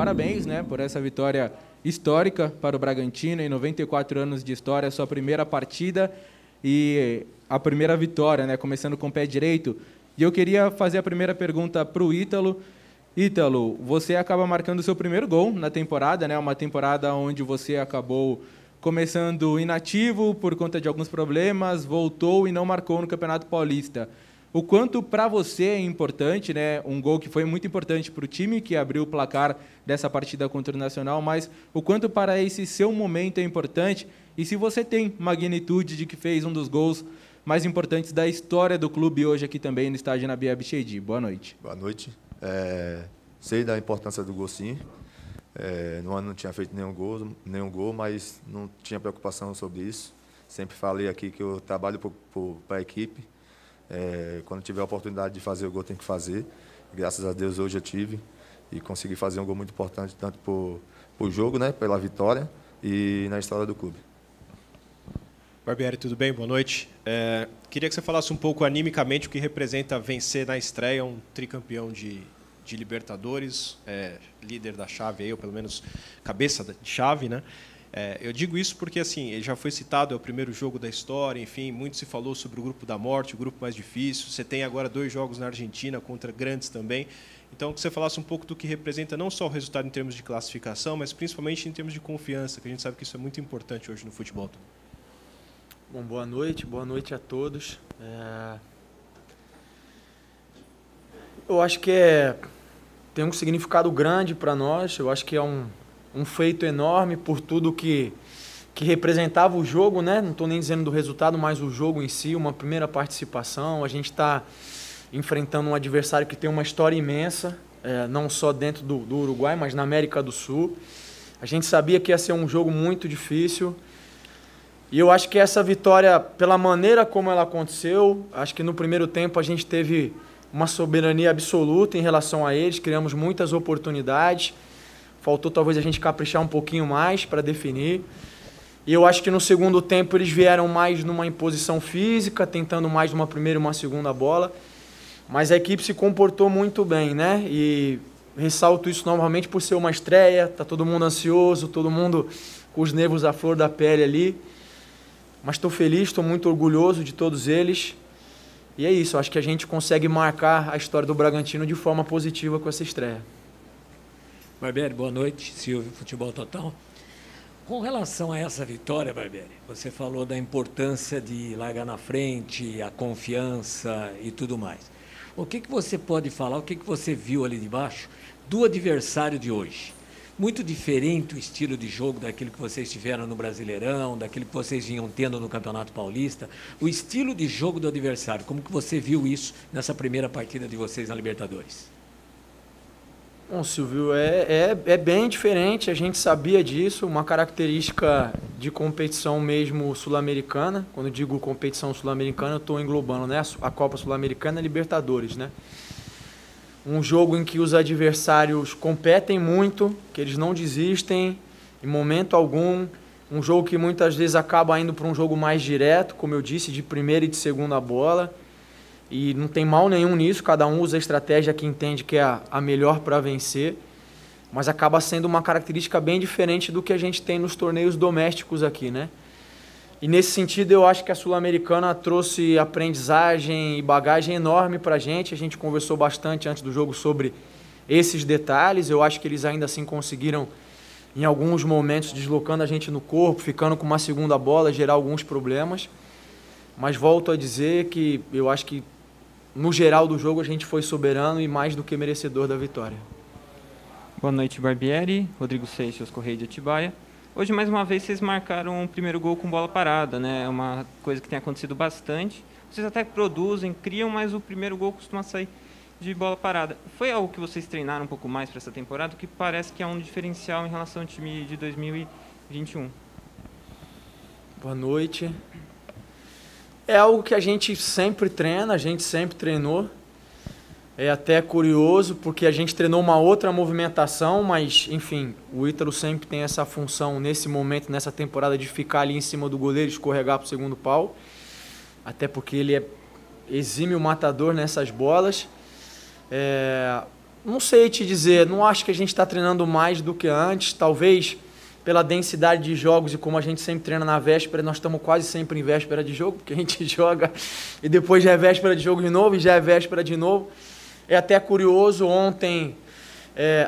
parabéns, né, por essa vitória histórica para o Bragantino, em 94 anos de história, sua primeira partida e a primeira vitória, né, começando com o pé direito. E eu queria fazer a primeira pergunta para o Ítalo. Ítalo, você acaba marcando o seu primeiro gol na temporada, né, uma temporada onde você acabou começando inativo por conta de alguns problemas, voltou e não marcou no Campeonato Paulista. O quanto para você é importante, né, um gol que foi muito importante para o time, que abriu o placar dessa partida contra o Nacional, mas o quanto para esse seu momento é importante, e se você tem magnitude de que fez um dos gols mais importantes da história do clube hoje aqui também no estádio Nabi Abichedi. Boa noite. Boa noite. Sei da importância do gol, sim. No ano não tinha feito nenhum gol, mas não tinha preocupação sobre isso. Sempre falei aqui que eu trabalho para a equipe. Quando tiver a oportunidade de fazer o gol, tem que fazer. Graças a Deus hoje eu tive e consegui fazer um gol muito importante, tanto por jogo, né, pela vitória, e na história do clube. Barbieri, tudo bem? Boa noite. Queria que você falasse um pouco animicamente o que representa vencer na estreia um tricampeão de Libertadores, líder da chave, ou pelo menos cabeça de chave, né? Eu digo isso porque, assim, ele já foi citado, é o primeiro jogo da história, enfim, muito se falou sobre o grupo da morte, o grupo mais difícil. Você tem agora 2 jogos na Argentina contra grandes também. Então, que você falasse um pouco do que representa não só o resultado em termos de classificação, mas principalmente em termos de confiança, que a gente sabe que isso é muito importante hoje no futebol. Bom, boa noite a todos. Eu acho que tem um significado grande para nós, eu acho que é um feito enorme por tudo que representava o jogo, né? Não estou nem dizendo do resultado, mas o jogo em si, uma primeira participação. A gente está enfrentando um adversário que tem uma história imensa, não só dentro do Uruguai, mas na América do Sul. A gente sabia que ia ser um jogo muito difícil. E eu acho que essa vitória, pela maneira como ela aconteceu, acho que no primeiro tempo a gente teve uma soberania absoluta em relação a eles, criamos muitas oportunidades, faltou talvez a gente caprichar um pouquinho mais para definir. E eu acho que no segundo tempo eles vieram mais numa imposição física, tentando mais uma primeira e uma segunda bola, mas a equipe se comportou muito bem, né? E ressalto isso novamente por ser uma estreia, tá todo mundo ansioso, todo mundo com os nervos à flor da pele ali. Mas estou feliz, estou muito orgulhoso de todos eles. E é isso, acho que a gente consegue marcar a história do Bragantino de forma positiva com essa estreia. Barbieri, boa noite, Silvio, Futebol Total. Com relação a essa vitória, Barbieri, você falou da importância de largar na frente, a confiança e tudo mais. O que você pode falar, o que você viu ali de baixo do adversário de hoje? Muito diferente o estilo de jogo daquilo que vocês tiveram no Brasileirão, daquilo que vocês vinham tendo no Campeonato Paulista. O estilo de jogo do adversário, como que você viu isso nessa primeira partida de vocês na Libertadores? Bom, Silvio, é bem diferente, a gente sabia disso, uma característica de competição mesmo sul-americana. Quando eu digo competição sul-americana, eu estou englobando, né, a Copa Sul-Americana e a Libertadores, né? Um jogo em que os adversários competem muito, que eles não desistem em momento algum. Um jogo que muitas vezes acaba indo para um jogo mais direto, como eu disse, de primeira e de segunda bola. E não tem mal nenhum nisso, cada um usa a estratégia que entende que é a melhor para vencer. Mas acaba sendo uma característica bem diferente do que a gente tem nos torneios domésticos aqui, né? E nesse sentido eu acho que a Sul-Americana trouxe aprendizagem e bagagem enorme para a gente conversou bastante antes do jogo sobre esses detalhes. Eu acho que eles ainda assim conseguiram, em alguns momentos, deslocando a gente no corpo, ficando com uma segunda bola, gerar alguns problemas. Mas volto a dizer que eu acho que, no geral do jogo, a gente foi soberano e mais do que merecedor da vitória. Boa noite, Barbieri. Rodrigo Seixas, Correio de Atibaia. Hoje, mais uma vez, vocês marcaram o primeiro gol com bola parada, né? É uma coisa que tem acontecido bastante. Vocês até produzem, criam, mas o primeiro gol costuma sair de bola parada. Foi algo que vocês treinaram um pouco mais para essa temporada, que parece que é um diferencial em relação ao time de 2021. Boa noite. É algo que a gente sempre treina, a gente sempre treinou. É até curioso, porque a gente treinou uma outra movimentação, mas, enfim, o Ítalo sempre tem essa função, nesse momento, nessa temporada, de ficar ali em cima do goleiro e escorregar para o segundo pau. Até porque ele é exímio matador nessas bolas. não sei te dizer, não acho que a gente está treinando mais do que antes, talvez pela densidade de jogos e como a gente sempre treina na véspera, nós estamos quase sempre em véspera de jogo, porque a gente joga e depois já é véspera de jogo de novo e já é véspera de novo. É até curioso, ontem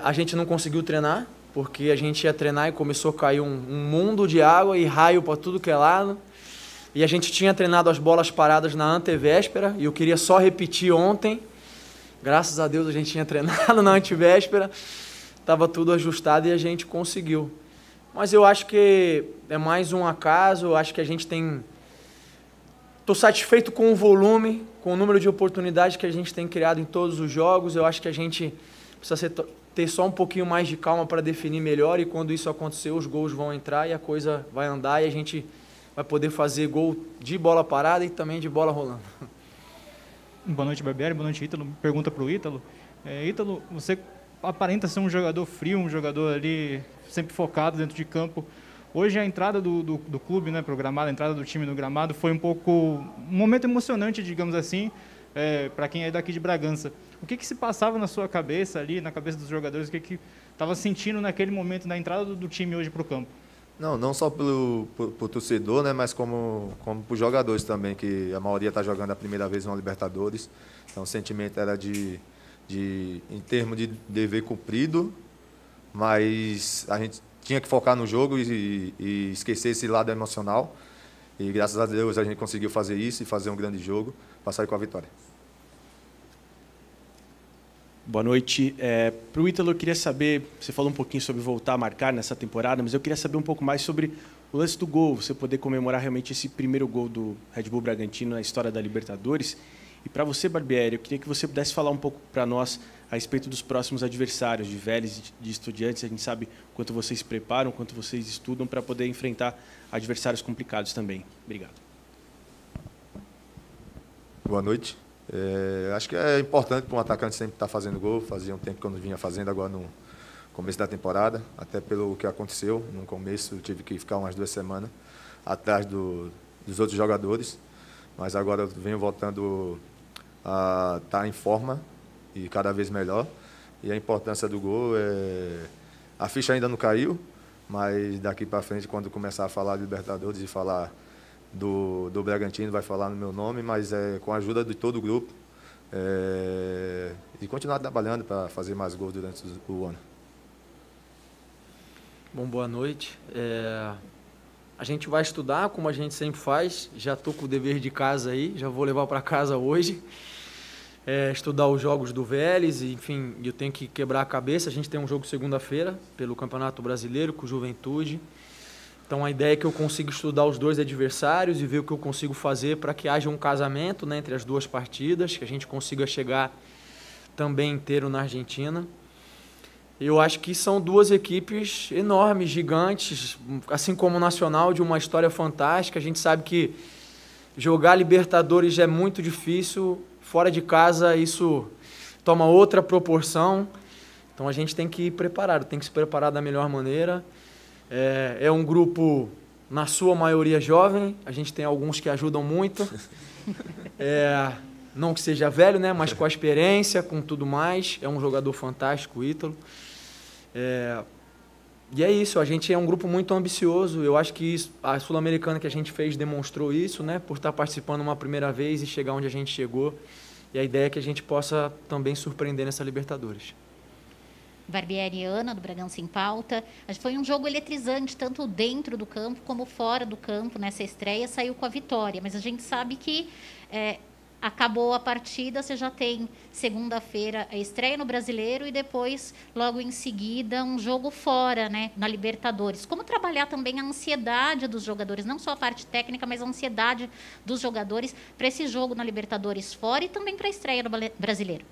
a gente não conseguiu treinar, porque a gente ia treinar e começou a cair um mundo de água e raio para tudo que é lado. E a gente tinha treinado as bolas paradas na antevéspera e eu queria só repetir ontem. Graças a Deus a gente tinha treinado na antevéspera, estava tudo ajustado e a gente conseguiu. Mas eu acho que é mais um acaso, eu acho que a gente tem... Estou satisfeito com o volume, com o número de oportunidades que a gente tem criado em todos os jogos. Eu acho que a gente precisa ter só um pouquinho mais de calma para definir melhor e quando isso acontecer os gols vão entrar e a coisa vai andar e a gente vai poder fazer gol de bola parada e também de bola rolando. Boa noite, Barbieri. Boa noite, Ítalo. Pergunta para o Ítalo. Ítalo, você aparenta ser um jogador frio, um jogador ali sempre focado dentro de campo. Hoje a entrada do clube, né, pro gramado, a entrada do time no gramado foi um momento emocionante, digamos assim, para quem é daqui de Bragança. O que se passava na sua cabeça ali, na cabeça dos jogadores, o que estava sentindo naquele momento da entrada do time hoje para o campo? Não só pro torcedor, né, mas como para os jogadores também, que a maioria está jogando a primeira vez uma Libertadores. Então o sentimento era em termos de dever cumprido, mas a gente tinha que focar no jogo e esquecer esse lado emocional. E graças a Deus a gente conseguiu fazer isso e fazer um grande jogo para sair com a vitória. Boa noite. Para o Ítalo, eu queria saber, você falou um pouquinho sobre voltar a marcar nessa temporada, mas eu queria saber um pouco mais sobre o lance do gol, você poder comemorar realmente esse primeiro gol do Red Bull Bragantino na história da Libertadores. E para você, Barbieri, eu queria que você pudesse falar um pouco para nós a respeito dos próximos adversários, de Vélez e de Estudiantes. A gente sabe quanto vocês se preparam, quanto vocês estudam para poder enfrentar adversários complicados também. Obrigado. Boa noite. Acho que é importante para um atacante sempre estar fazendo gol. Fazia um tempo que eu não vinha fazendo, agora no começo da temporada, até pelo que aconteceu. No começo eu tive que ficar umas 2 semanas atrás dos outros jogadores, mas agora eu venho voltando a estar em forma e cada vez melhor. E a importância do gol a ficha ainda não caiu, mas daqui para frente, quando começar a falar de Libertadores e falar do Bragantino, vai falar no meu nome, mas com a ajuda de todo o grupo e continuar trabalhando para fazer mais gols durante o ano. Bom, boa noite. A gente vai estudar, como a gente sempre faz. Já estou com o dever de casa aí, já vou levar para casa hoje. Estudar os jogos do Vélez, enfim, eu tenho que quebrar a cabeça. A gente tem um jogo segunda-feira pelo Campeonato Brasileiro com o Juventude. Então a ideia é que eu consiga estudar os 2 adversários e ver o que eu consigo fazer para que haja um casamento, né, entre as 2 partidas, que a gente consiga chegar também inteiro na Argentina. Eu acho que são 2 equipes enormes, gigantes, assim como o Nacional, de uma história fantástica. A gente sabe que jogar Libertadores é muito difícil, fora de casa isso toma outra proporção. Então a gente tem que ir preparado, tem que se preparar da melhor maneira. É um grupo, na sua maioria, jovem. A gente tem alguns que ajudam muito. Não que seja velho, né? Mas com a experiência, com tudo mais. É um jogador fantástico, o Ítalo. E é isso, a gente é um grupo muito ambicioso. Eu acho que a Sul-Americana que a gente fez demonstrou isso, né? Por estar participando uma primeira vez e chegar onde a gente chegou. E a ideia é que a gente possa também surpreender nessa Libertadores. Barbieri, Ana, do Bragança em Pauta. Foi um jogo eletrizante, tanto dentro do campo como fora do campo. Nessa estreia saiu com a vitória, mas a gente sabe que acabou a partida, você já tem segunda-feira a estreia no Brasileiro e depois, logo em seguida, um jogo fora, né, na Libertadores. Como trabalhar também a ansiedade dos jogadores, não só a parte técnica, mas a ansiedade dos jogadores para esse jogo na Libertadores fora e também para a estreia no Brasileiro?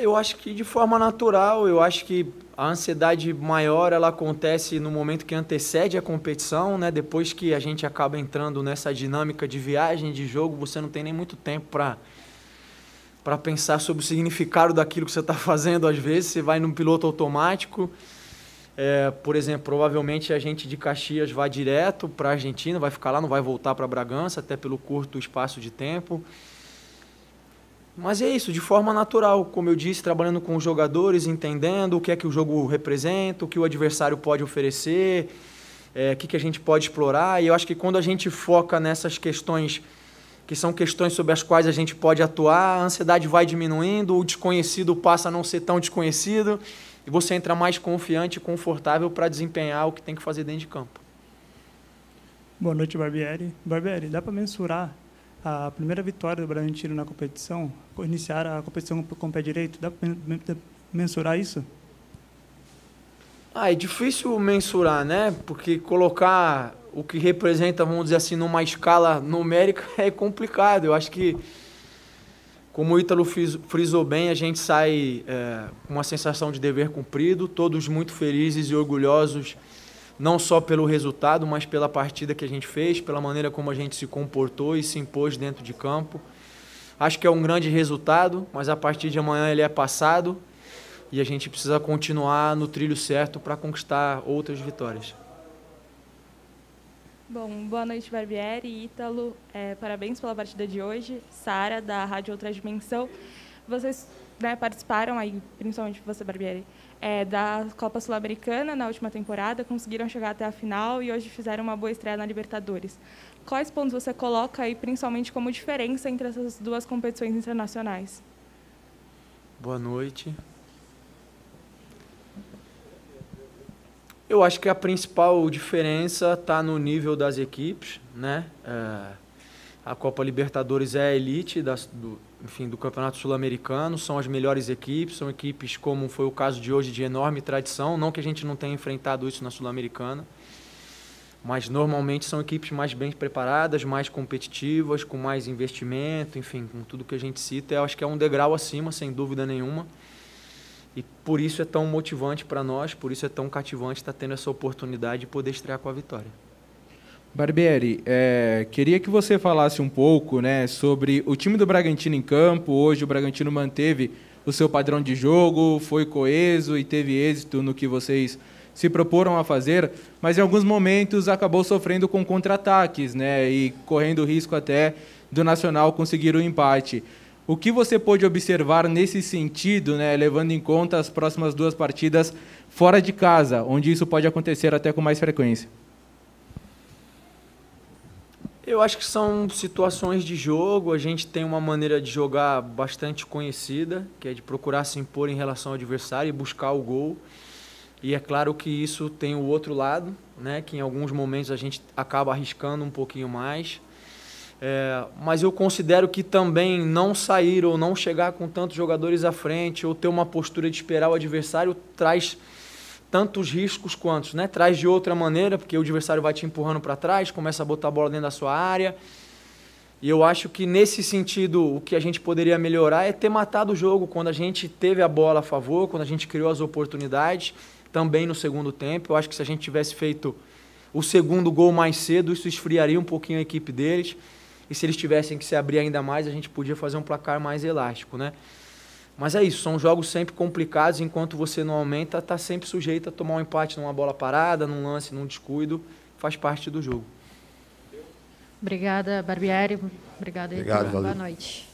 Eu acho que de forma natural, eu acho que a ansiedade maior ela acontece no momento que antecede a competição, né? Depois que a gente acaba entrando nessa dinâmica de viagem, de jogo, você não tem nem muito tempo para pensar sobre o significado daquilo que você está fazendo. Às vezes você vai num piloto automático. Por exemplo, provavelmente a gente de Caxias vai direto para a Argentina, vai ficar lá, não vai voltar para Bragança, até pelo curto espaço de tempo. Mas é isso, de forma natural, como eu disse, trabalhando com os jogadores, entendendo o que é que o jogo representa, o que o adversário pode oferecer, o que a gente pode explorar. E eu acho que quando a gente foca nessas questões, que são questões sobre as quais a gente pode atuar, a ansiedade vai diminuindo, o desconhecido passa a não ser tão desconhecido, e você entra mais confiante e confortável para desempenhar o que tem que fazer dentro de campo. Boa noite, Barbieri. Barbieri, dá para mensurar a primeira vitória do Bragantino na competição, iniciar a competição com o pé direito? Dá para mensurar isso? É difícil mensurar, né? Porque colocar o que representa, vamos dizer assim, numa escala numérica é complicado. Eu acho que, como o Ítalo frisou bem, a gente sai com uma sensação de dever cumprido, todos muito felizes e orgulhosos, não só pelo resultado, mas pela partida que a gente fez, pela maneira como a gente se comportou e se impôs dentro de campo. Acho que é um grande resultado, mas a partir de amanhã ele é passado e a gente precisa continuar no trilho certo para conquistar outras vitórias. Bom, boa noite, Barbieri e Ítalo. Parabéns pela partida de hoje. Sara, da Rádio Outra Dimensão. Vocês participaram, aí, principalmente você, Barbieri, da Copa Sul-Americana na última temporada, conseguiram chegar até a final e hoje fizeram uma boa estreia na Libertadores. Quais pontos você coloca aí, principalmente, como diferença entre essas duas competições internacionais? Boa noite. Eu acho que a principal diferença está no nível das equipes, né? A Copa Libertadores é a elite do Campeonato Sul-Americano, são as melhores equipes, são equipes, como foi o caso de hoje, de enorme tradição, não que a gente não tenha enfrentado isso na Sul-Americana, mas normalmente são equipes mais bem preparadas, mais competitivas, com mais investimento, enfim, com tudo que a gente cita. Eu acho que é um degrau acima, sem dúvida nenhuma. E por isso é tão motivante para nós, por isso é tão cativante estar tendo essa oportunidade de poder estrear com a vitória. Barbieri, queria que você falasse um pouco, né, sobre o time do Bragantino em campo. Hoje o Bragantino manteve o seu padrão de jogo, foi coeso e teve êxito no que vocês se proporam a fazer, mas em alguns momentos acabou sofrendo com contra-ataques, né, e correndo risco até do Nacional conseguir o empate. O que você pôde observar nesse sentido, né, levando em conta as próximas duas partidas fora de casa, onde isso pode acontecer até com mais frequência? Eu acho que são situações de jogo. A gente tem uma maneira de jogar bastante conhecida, que é de procurar se impor em relação ao adversário e buscar o gol. E é claro que isso tem o outro lado, né, que em alguns momentos a gente acaba arriscando um pouquinho mais. Mas eu considero que também não sair ou não chegar com tantos jogadores à frente ou ter uma postura de esperar o adversário traz tantos riscos quantos, né? Traz de outra maneira, porque o adversário vai te empurrando para trás, começa a botar a bola dentro da sua área. E eu acho que nesse sentido o que a gente poderia melhorar é ter matado o jogo quando a gente teve a bola a favor, quando a gente criou as oportunidades, também no segundo tempo. Eu acho que se a gente tivesse feito o segundo gol mais cedo, isso esfriaria um pouquinho a equipe deles. E se eles tivessem que se abrir ainda mais, a gente podia fazer um placar mais elástico, né? Mas é isso, são jogos sempre complicados, enquanto você não aumenta, está sempre sujeito a tomar um empate numa bola parada, num lance, num descuido, faz parte do jogo. Obrigada, Barbieri. Obrigada, Obrigado, Heitor. valeu. Boa noite.